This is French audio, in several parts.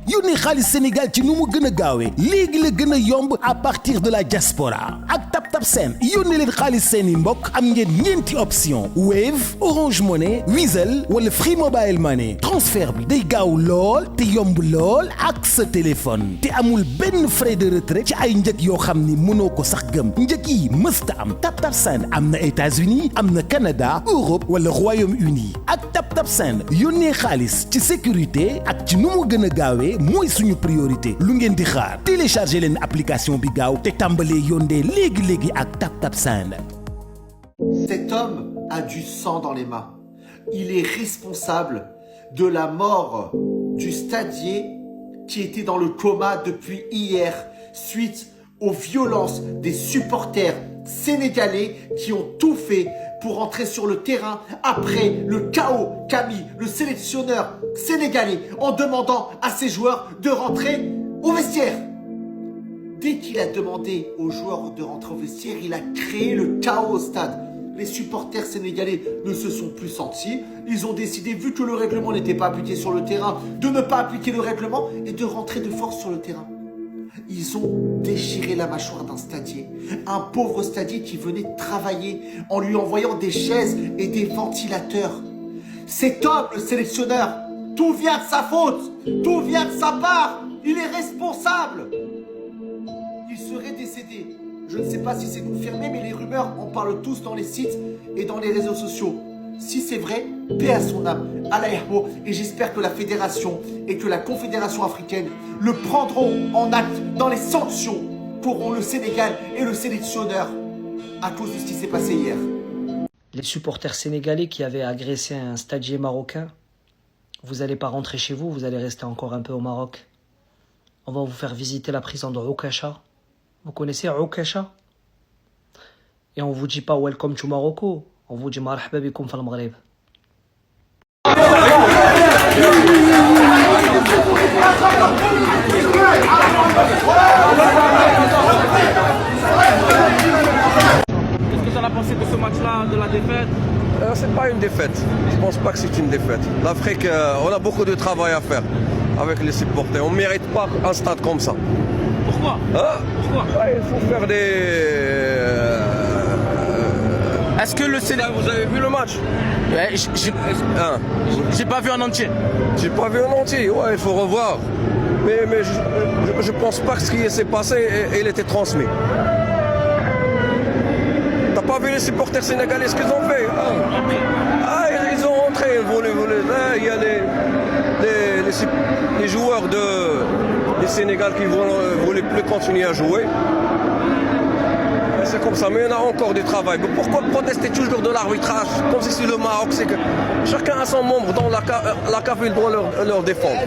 yónnee xaalis Sénégal ci nu mu gën a gaawee léegi la gën a yomb à partir de la diaspora ak TapTap Send yónnee leen xaalis seeni mbokk am ngeen ñeenti option Wave Orange Money Wizall wala Free Mobile Money transfert bi day gaaw lool te yomb lool ak sa téléphone te amul benn frais de retrait ci ay njëg yoo xam ni mënoo ko sax gëm njëg yi mësta am TapTap Send am na États-Unis am na Canada Europe wala Royaume-Uni ak TapTap Send yónnee xaalis ci sécurité ak ci nu mu gën a gaawee mooy suñu priorité lu ngeen di xaar téléchargé leen application bi gaaw te tàmbalee yónnee léegi ak TapTap Send. Cet homme a du sang dans les mains. Il est responsable de la mort du stadier qui était dans le coma depuis hier suite aux violences des supporters sénégalais qui ont tout fait pour entrer sur le terrain après le chaos qu'a mis le sélectionneur sénégalais en demandant à ses joueurs de rentrer au vestiaire. Dès qu'il a demandé aux joueurs de rentrer au vestiaire, il a créé le chaos au stade. Les supporters sénégalais ne se sont plus sentis. Ils ont décidé, vu que le règlement n'était pas appliqué sur le terrain, de ne pas appliquer le règlement et de rentrer de force sur le terrain. Ils ont déchiré la mâchoire d'un stadier. Un pauvre stadier qui venait travailler en lui envoyant des chaises et des ventilateurs. Cet homme, le sélectionneur, tout vient de sa faute. Tout vient de sa part. Il est responsable. Il serait décédé. Je ne sais pas si c'est confirmé, mais les rumeurs en parlent tous dans les sites et dans les réseaux sociaux. Si c'est vrai, paix à son âme, Allah yarhamou, et j'espère que la fédération et que la confédération africaine le prendront en acte dans les sanctions pour le Sénégal et le sélectionneur à cause de ce qui s'est passé hier. Les supporters sénégalais qui avaient agressé un stadier marocain, vous n'allez pas rentrer chez vous, vous allez rester encore un peu au Maroc. On va vous faire visiter la prison de Oukacha. Vous connaissez Oukacha? Et on vous dit pas welcome to Morocco, on vous dit marhaba bikoum fal Maghreb. Qu'est-ce que tu en as pensé de ce match-là, de la défaite? C'est pas une défaite. Je pense pas que c'est une défaite. L'Afrique, on a beaucoup de travail à faire avec les supporters. On ne mérite pas un stade comme ça. Pourquoi? Pourquoi? Il faut faire des... Est-ce que le Sénégal... Vous avez vu le match? J'ai pas vu en entier. J'ai pas vu en entier, ouais, il faut revoir. Mais je pense pas que ce qui s'est passé, il était transmis. T'as pas vu les supporters sénégalais, ce qu'ils ont fait? Ils ont rentré, ils voulaient. Il y a les joueurs du Sénégal qui voulaient plus continuer à jouer. C'est comme ça, mais il y en a encore du travail. Mais pourquoi protester toujours de l'arbitrage? Comme si c'est le Maroc, c'est que chacun a son membre dans la CAF, il doit leur défendre.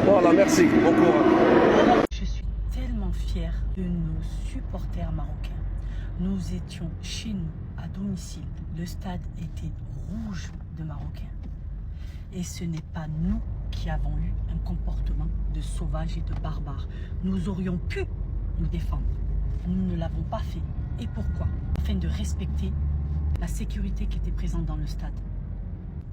Voilà, merci. Bon courage. Je suis tellement fière de nos supporters marocains. Nous étions chez nous, à domicile. Le stade était rouge de Marocains. Et ce n'est pas nous qui avons eu un comportement de sauvage et de barbare. Nous aurions pu nous défendre. Nous ne l'avons pas fait. Et pourquoi? Afin de respecter la sécurité qui était présente dans le stade.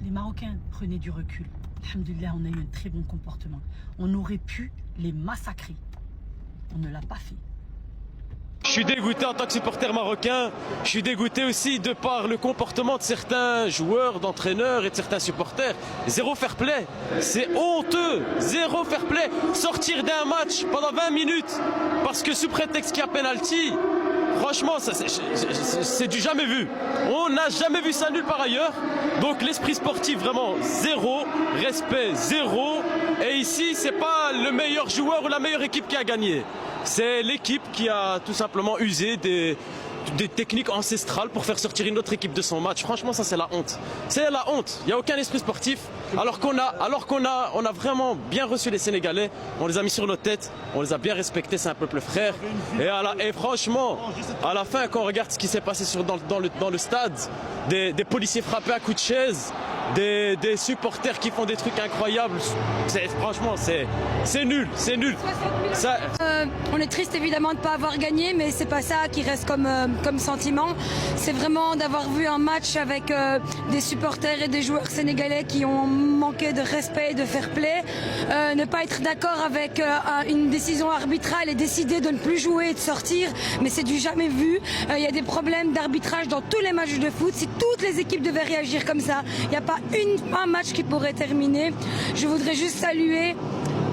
Les Marocains prenaient du recul. Alhamdoulilah, on a eu un très bon comportement. On aurait pu les massacrer. On ne l'a pas fait. Je suis dégoûté en tant que supporter marocain. Je suis dégoûté aussi de par le comportement de certains joueurs, d'entraîneurs et de certains supporters. Zéro fair play. C'est honteux. Zéro fair play. Sortir d'un match pendant 20 minutes parce que sous prétexte qu'il y a penalty. Franchement, c'est du jamais vu. On n'a jamais vu ça nulle part ailleurs. Donc l'esprit sportif, vraiment zéro. Respect, zéro. Et ici, c'est pas le meilleur joueur ou la meilleure équipe qui a gagné. C'est l'équipe qui a tout simplement usé des techniques ancestrales pour faire sortir une autre équipe de son match. Franchement, ça c'est la honte. C'est la honte. Il n'y a aucun esprit sportif. Alors qu'on a vraiment bien reçu les Sénégalais. On les a mis sur nos têtes. On les a bien respectés. C'est un peuple frère. Et franchement, à la fin, quand on regarde ce qui s'est passé dans le stade, des policiers frappés à coups de chaise, des supporters qui font des trucs incroyables. Franchement, c'est nul, c'est nul. Ça... On est triste évidemment de ne pas avoir gagné, mais c'est pas ça qui reste comme sentiment. C'est vraiment d'avoir vu un match avec des supporters et des joueurs sénégalais qui ont manqué de respect et de fair play. Ne pas être d'accord avec une décision arbitrale et décider de ne plus jouer et de sortir, mais c'est du jamais vu. Il y a des problèmes d'arbitrage dans tous les matchs de foot. Si toutes les équipes devaient réagir comme ça, il n'y a pas un match qui pourrait terminer. Je voudrais juste saluer.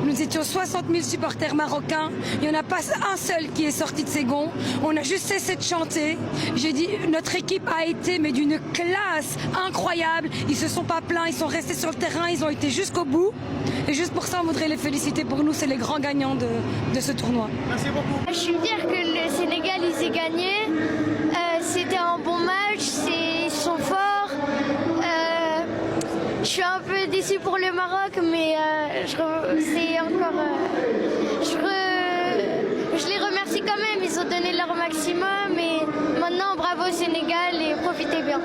Nous étions 60 000 supporters marocains. Il n'y en a pas un seul qui est sorti de ses gonds. On a juste cessé de chanter. J'ai dit, notre équipe a été mais d'une classe incroyable. Ils se sont pas plaints, ils sont restés sur le terrain, ils ont été jusqu'au bout. Et juste pour ça, on voudrait les féliciter. Pour nous, c'est les grands gagnants de ce tournoi. Merci beaucoup. Je suis fière que le Sénégal ils aient gagné. C'était un bon match, ils sont forts. Je suis un peu déçue pour le Maroc, mais c'est encore. Je les remercie quand même, ils ont donné leur maximum. Et maintenant, bravo Sénégal et profitez bien.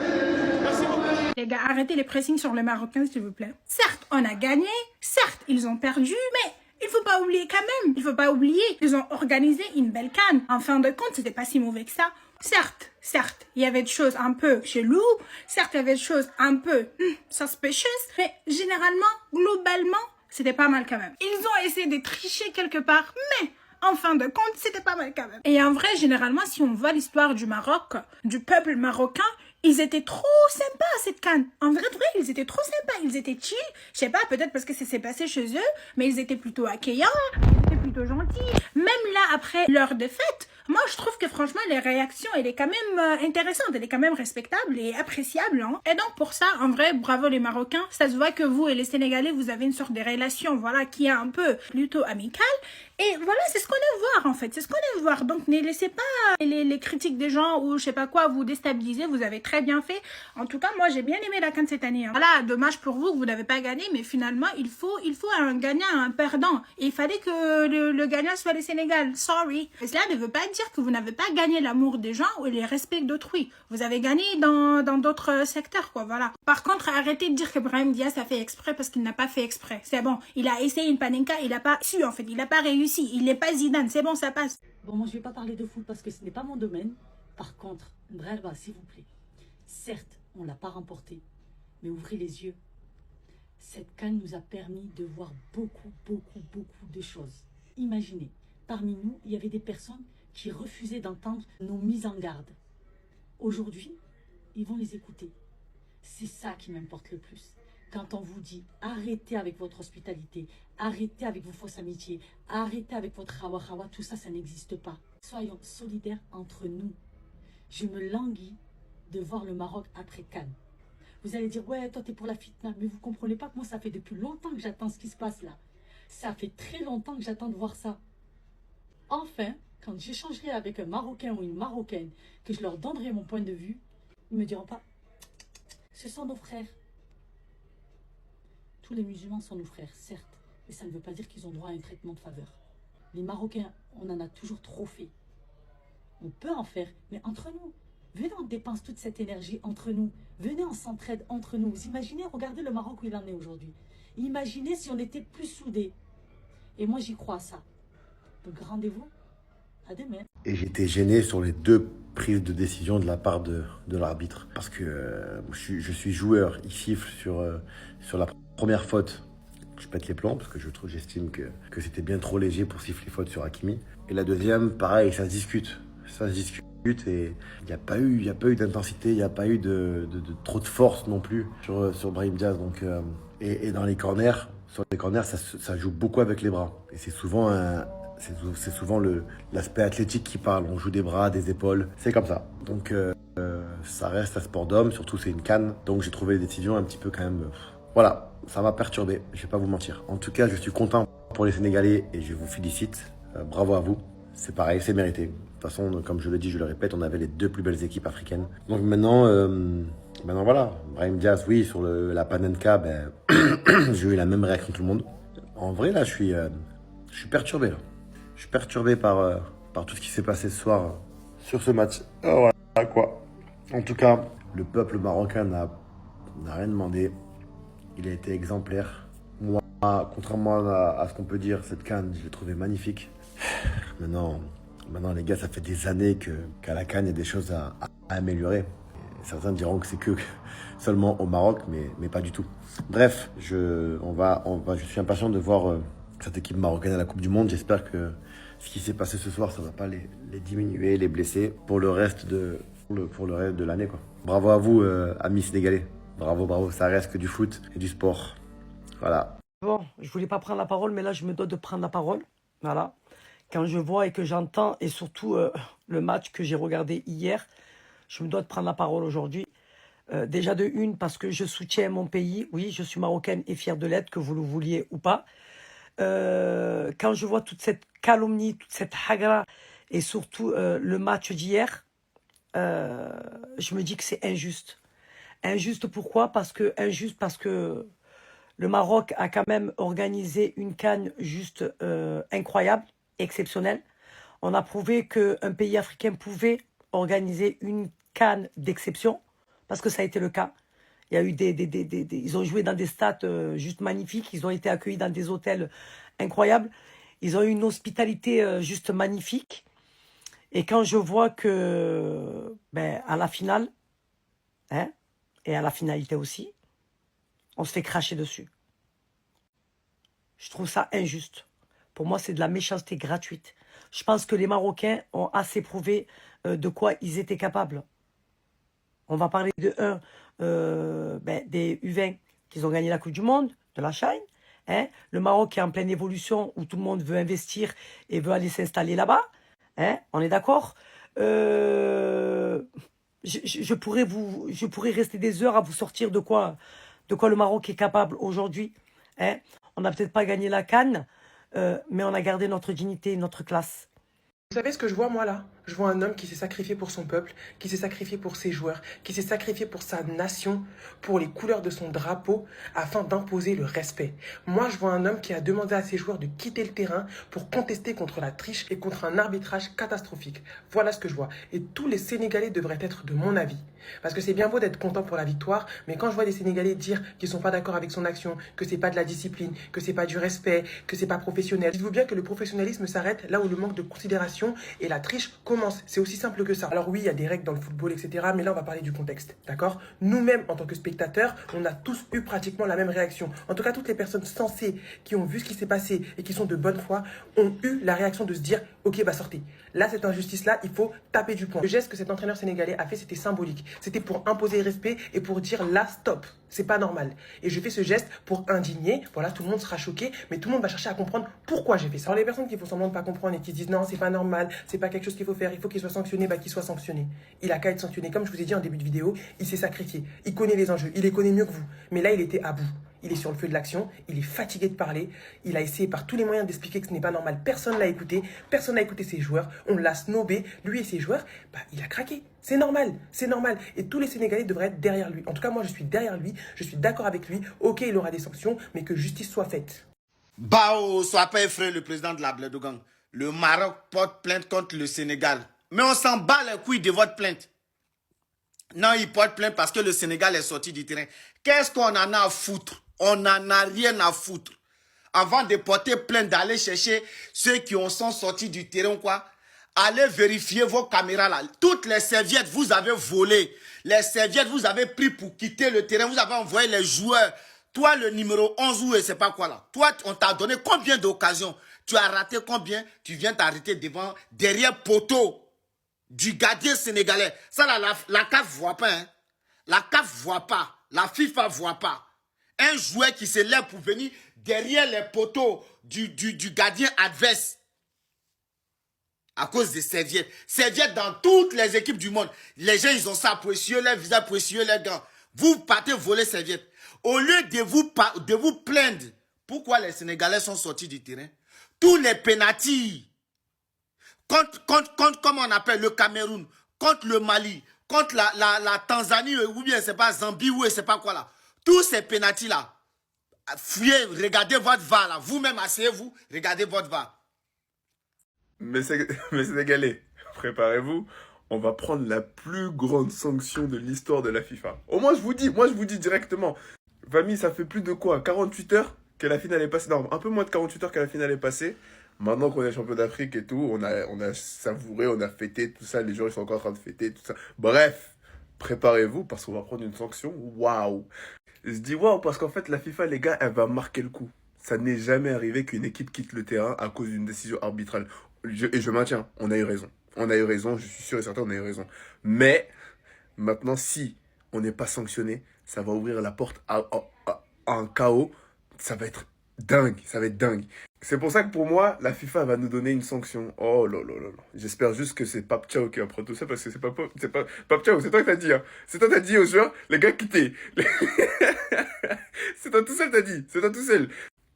Les gars, arrêtez les pressings sur les Marocains, s'il vous plaît. Certes, on a gagné, certes, ils ont perdu, mais il faut pas oublier quand même. Il faut pas oublier, ils ont organisé une belle CAN. En fin de compte, c'était pas si mauvais que ça. Certes, il y avait des choses un peu cheloues, certes, il y avait des choses un peu suspicious, mais généralement, globalement, c'était pas mal quand même. Ils ont essayé de tricher quelque part, mais en fin de compte, c'était pas mal quand même. Et en vrai, généralement, si on voit l'histoire du Maroc, du peuple marocain, ils étaient trop sympas à cette CAN. En vrai, ils étaient trop sympas. Ils étaient chill. Je sais pas, peut-être parce que ça s'est passé chez eux, mais ils étaient plutôt accueillants, ils étaient plutôt gentils. Même là, après leur défaite, moi, je trouve que franchement, les réactions, elle est quand même intéressante, elle est quand même respectable et appréciable. Hein. Et donc, pour ça, en vrai, bravo les Marocains. Ça se voit que vous et les Sénégalais, vous avez une sorte de relation, voilà, qui est un peu plutôt amicale. Et voilà, c'est ce qu'on aime voir, en fait. C'est ce qu'on aime voir. Donc, ne laissez pas les critiques des gens ou je sais pas quoi vous déstabiliser. Vous avez très bien fait. En tout cas, moi, j'ai bien aimé la CAN cette année. Hein. Voilà, dommage pour vous que vous n'avez pas gagné, mais finalement, il faut un gagnant, un perdant. Et il fallait que le gagnant soit le Sénégal. Sorry. Et cela ne veut pas dire que vous n'avez pas gagné l'amour des gens ou le respect d'autrui. Vous avez gagné dans d'autres secteurs, quoi, voilà. Par contre, arrêtez de dire que Brahim Diaz a fait exprès parce qu'il n'a pas fait exprès. C'est bon. Il a essayé une panenka, il n'a pas su, en fait. Il n'a pas réussi. Il n'est pas Zidane. C'est bon, ça passe. Bon, moi, je ne vais pas parler de foot parce que ce n'est pas mon domaine. Par contre, Brelba, s'il vous plaît. Certes, on ne l'a pas remporté, mais ouvrez les yeux. Cette CAN nous a permis de voir beaucoup de choses. Imaginez, parmi nous, il y avait des personnes qui refusaient d'entendre nos mises en garde. Aujourd'hui, ils vont les écouter. C'est ça qui m'importe le plus. Quand on vous dit arrêtez avec votre hospitalité, arrêtez avec vos fausses amitiés, arrêtez avec votre hawa-hawa, tout ça, ça n'existe pas. Soyons solidaires entre nous. Je me languis de voir le Maroc après CAN. Vous allez dire, ouais, toi, t'es pour la fitna, mais vous comprenez pas que moi, ça fait depuis longtemps que j'attends ce qui se passe là. Ça fait très longtemps que j'attends de voir ça. Enfin, quand j'échangerai avec un Marocain ou une Marocaine, que je leur donnerai mon point de vue, ils me diront pas, ce sont nos frères. Tous les musulmans sont nos frères, certes, mais ça ne veut pas dire qu'ils ont droit à un traitement de faveur. Les Marocains, on en a toujours trop fait. On peut en faire, mais entre nous. Venez, on dépense toute cette énergie entre nous. Venez, on s'entraide entre nous. Vous imaginez, regardez le Maroc où il en est aujourd'hui. Imaginez si on était plus soudés. Et moi, j'y crois à ça. Donc, rendez-vous à demain. Et j'étais gêné sur les deux prises de décision de la part de l'arbitre. Parce que je suis joueur. Il siffle sur la première faute. Je pète les plombs parce que j'estime que c'était bien trop léger pour siffler faute sur Hakimi. Et la deuxième, pareil, ça se discute. Ça se discute. Et il n'y a pas eu d'intensité, il n'y a pas eu de trop de force non plus sur Brahim Diaz. Donc, et dans les corners, sur les corners, ça joue beaucoup avec les bras. Et c'est souvent l'aspect athlétique qui parle. On joue des bras, des épaules, c'est comme ça. Donc ça reste un sport d'homme, surtout c'est une CAN. Donc j'ai trouvé les décisions un petit peu quand même... Voilà, ça m'a perturbé, je vais pas vous mentir. En tout cas, je suis content pour les Sénégalais et je vous félicite. Bravo à vous, c'est pareil, c'est mérité. De toute façon, comme je le dis, je le répète, on avait les deux plus belles équipes africaines. Donc maintenant voilà, Brahim Diaz, oui, sur la Panenka, j'ai eu la même réaction que tout le monde. En vrai, là, je suis perturbé. Là. Je suis perturbé par tout ce qui s'est passé ce soir sur ce match. Oh, voilà, quoi. En tout cas, le peuple marocain n'a rien demandé. Il a été exemplaire. Moi, contrairement à ce qu'on peut dire, cette CAN, je l'ai trouvé magnifique. Maintenant, les gars, ça fait des années qu'à la CAN, il y a des choses à améliorer. Et certains diront que c'est que seulement au Maroc, mais pas du tout. Bref, je suis impatient de voir cette équipe marocaine à la Coupe du Monde. J'espère que ce qui s'est passé ce soir, ça ne va pas les diminuer, les blesser pour le reste de l'année, quoi. Bravo à vous, amis sénégalais. Bravo, ça reste que du foot et du sport. Voilà. Bon, je voulais pas prendre la parole, mais là, je me dois de prendre la parole. Voilà. Quand je vois et que j'entends, et surtout le match que j'ai regardé hier, je me dois de prendre la parole aujourd'hui. Déjà de une, parce que je soutiens mon pays. Oui, je suis marocaine et fière de l'être, que vous le vouliez ou pas. Quand je vois toute cette calomnie, toute cette hagra, et surtout le match d'hier, je me dis que c'est injuste. Injuste pourquoi? Parce que le Maroc a quand même organisé une CAN juste incroyable, exceptionnelle. On a prouvé qu'un pays africain pouvait organiser une CAN d'exception, parce que ça a été le cas. Il y a eu ils ont joué dans des stades juste magnifiques, ils ont été accueillis dans des hôtels incroyables, ils ont eu une hospitalité juste magnifique. Et quand je vois que, à la finale, et à la finalité aussi, on se fait cracher dessus. Je trouve ça injuste. Pour moi, c'est de la méchanceté gratuite. Je pense que les Marocains ont assez prouvé de quoi ils étaient capables. On va parler des U20 qui ont gagné la Coupe du Monde, de la Chine. Le Maroc est en pleine évolution où tout le monde veut investir et veut aller s'installer là-bas. On est d'accord? Je pourrais rester des heures à vous sortir de quoi le Maroc est capable aujourd'hui. On n'a peut-être pas gagné la CAN, mais on a gardé notre dignité, notre classe. Vous savez ce que je vois moi là? Je vois un homme qui s'est sacrifié pour son peuple, qui s'est sacrifié pour ses joueurs, qui s'est sacrifié pour sa nation, pour les couleurs de son drapeau, afin d'imposer le respect. Moi, je vois un homme qui a demandé à ses joueurs de quitter le terrain pour contester contre la triche et contre un arbitrage catastrophique. Voilà ce que je vois. Et tous les Sénégalais devraient être de mon avis. Parce que c'est bien beau d'être content pour la victoire, mais quand je vois des Sénégalais dire qu'ils sont pas d'accord avec son action, que c'est pas de la discipline, que c'est pas du respect, que c'est pas professionnel, dites-vous bien que le professionnalisme s'arrête là où le manque de considération et la triche commence. C'est aussi simple que ça. Alors oui, il y a des règles dans le football, etc. Mais là, on va parler du contexte, d'accord? Nous-mêmes, en tant que spectateurs, on a tous eu pratiquement la même réaction. En tout cas, toutes les personnes sensées qui ont vu ce qui s'est passé et qui sont de bonne foi ont eu la réaction de se dire « Ok, bah sortez. Là, cette injustice-là, il faut taper du poing. » Le geste que cet entraîneur sénégalais a fait, c'était symbolique. C'était pour imposer le respect et pour dire « Là, stop. C'est pas normal. » Et je fais ce geste pour indigner. Voilà, tout le monde sera choqué, mais tout le monde va chercher à comprendre pourquoi j'ai fait ça. Alors les personnes qui font semblant de pas comprendre et qui disent « Non, c'est pas normal, c'est pas quelque chose qu'il faut faire, il faut qu'il soit sanctionné », bah qu'il soit sanctionné. Il a qu'à être sanctionné. Comme je vous ai dit en début de vidéo, il s'est sacrifié. Il connaît les enjeux, il les connaît mieux que vous. Mais là, il était à bout. Il est sur le feu de l'action, il est fatigué de parler, il a essayé par tous les moyens d'expliquer que ce n'est pas normal. Personne l'a écouté, personne n'a écouté ses joueurs, on l'a snobé, lui et ses joueurs, il a craqué. C'est normal, c'est normal. Et tous les Sénégalais devraient être derrière lui. En tout cas, moi, je suis derrière lui, je suis d'accord avec lui. Ok, il aura des sanctions, mais que justice soit faite. Bao, sois pas effrayé, le président de la Bled-Ogang. Le Maroc porte plainte contre le Sénégal. Mais on s'en bat les couilles de votre plainte. Non, il porte plainte parce que le Sénégal est sorti du terrain. Qu'est-ce qu'on en a à foutre? On n'en a rien à foutre. Avant de porter plainte, d'aller chercher ceux qui sont sortis du terrain, quoi. Allez vérifier vos caméras là. Toutes les serviettes, vous avez volé. Les serviettes, vous avez pris pour quitter le terrain. Vous avez envoyé les joueurs. Toi, le numéro 11 ou je sais pas quoi là. Toi, on t'a donné combien d'occasions? Tu as raté combien? Tu viens t'arrêter derrière poteau du gardien sénégalais. Ça là, la CAF voit pas. Hein? La CAF voit pas. La FIFA voit pas. Un joueur qui se lève pour venir derrière les poteaux du gardien adverse. À cause des serviettes. Serviettes dans toutes les équipes du monde. Les gens, ils ont ça pour essuyer leurs visages, pour essuyer leurs gants. Vous partez voler serviettes. Au lieu de vous plaindre, pourquoi les Sénégalais sont sortis du terrain? Tous les pénaltys, comme on appelle le Cameroun, contre le Mali, contre la Tanzanie, ou bien c'est pas Zambie, ou c'est pas quoi là. Tous ces pénaltys là, fuyez, regardez votre VAR là. Vous-même, asseyez-vous, regardez votre VAR. Mais Sénégalais, préparez-vous, on va prendre la plus grande sanction de l'histoire de la FIFA. Au moins, je vous dis directement, Famille, ça fait plus de quoi 48 heures que la finale est passée. Non, un peu moins de 48 heures que la finale est passée. Maintenant qu'on est champion d'Afrique et tout, on a savouré, on a fêté, tout ça. Les gens, ils sont encore en train de fêter, tout ça. Bref, préparez-vous parce qu'on va prendre une sanction. Waouh! Je dis waouh parce qu'en fait, la FIFA, les gars, elle va marquer le coup. Ça n'est jamais arrivé qu'une équipe quitte le terrain à cause d'une décision arbitrale. Et je maintiens, on a eu raison. On a eu raison, je suis sûr et certain, on a eu raison. Mais, maintenant, si on n'est pas sanctionné, ça va ouvrir la porte à un chaos. Ça va être dingue, ça va être dingue. C'est pour ça que pour moi, la FIFA va nous donner une sanction. Oh là là là là. J'espère juste que c'est Pape Thiaw qui va prendre tout ça parce que c'est pas Pape Thiaw, c'est toi qui t'as dit, hein. C'est toi qui t'as dit aux joueurs, les gars, quittez. C'est toi tout seul t'as dit, c'est toi tout seul.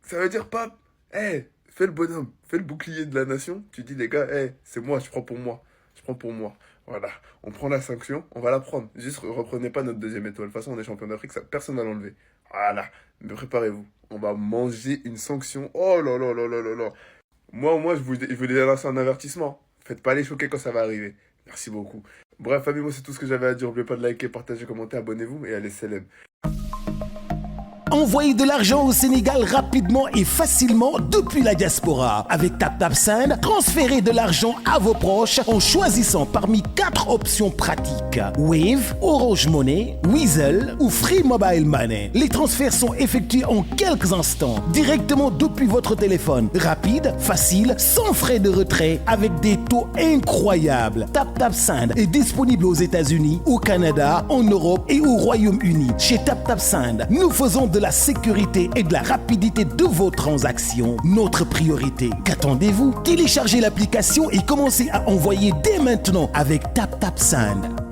Ça veut dire, Pape, fais le bonhomme, fais le bouclier de la nation. Tu dis, les gars, c'est moi, je prends pour moi. Je prends pour moi. Voilà, on prend la sanction, on va la prendre. Juste, reprenez pas notre deuxième étoile. De toute façon, on est champion d'Afrique, ça, personne va l'enlever. Voilà, mais préparez-vous. On va manger une sanction. Oh là là là là là là. Moi, je vous déjà lancer un avertissement. Faites pas les choquer quand ça va arriver. Merci beaucoup. Bref, famille, moi, c'est tout ce que j'avais à dire. N'oubliez pas de liker, partager, commenter, abonnez-vous et allez, célèbre. Envoyez de l'argent au Sénégal rapidement et facilement depuis la diaspora. Avec TapTapSend, transférez de l'argent à vos proches en choisissant parmi 4 options pratiques. Wave, Orange Money, Weasel ou Free Mobile Money. Les transferts sont effectués en quelques instants, directement depuis votre téléphone. Rapide, facile, sans frais de retrait, avec des taux incroyables. TapTapSend est disponible aux États-Unis, au Canada, en Europe et au Royaume-Uni. Chez TapTapSend, nous faisons de la sécurité et de la rapidité de vos transactions notre priorité. Qu'attendez-vous? Téléchargez l'application et commencez à envoyer dès maintenant avec TapTapSend.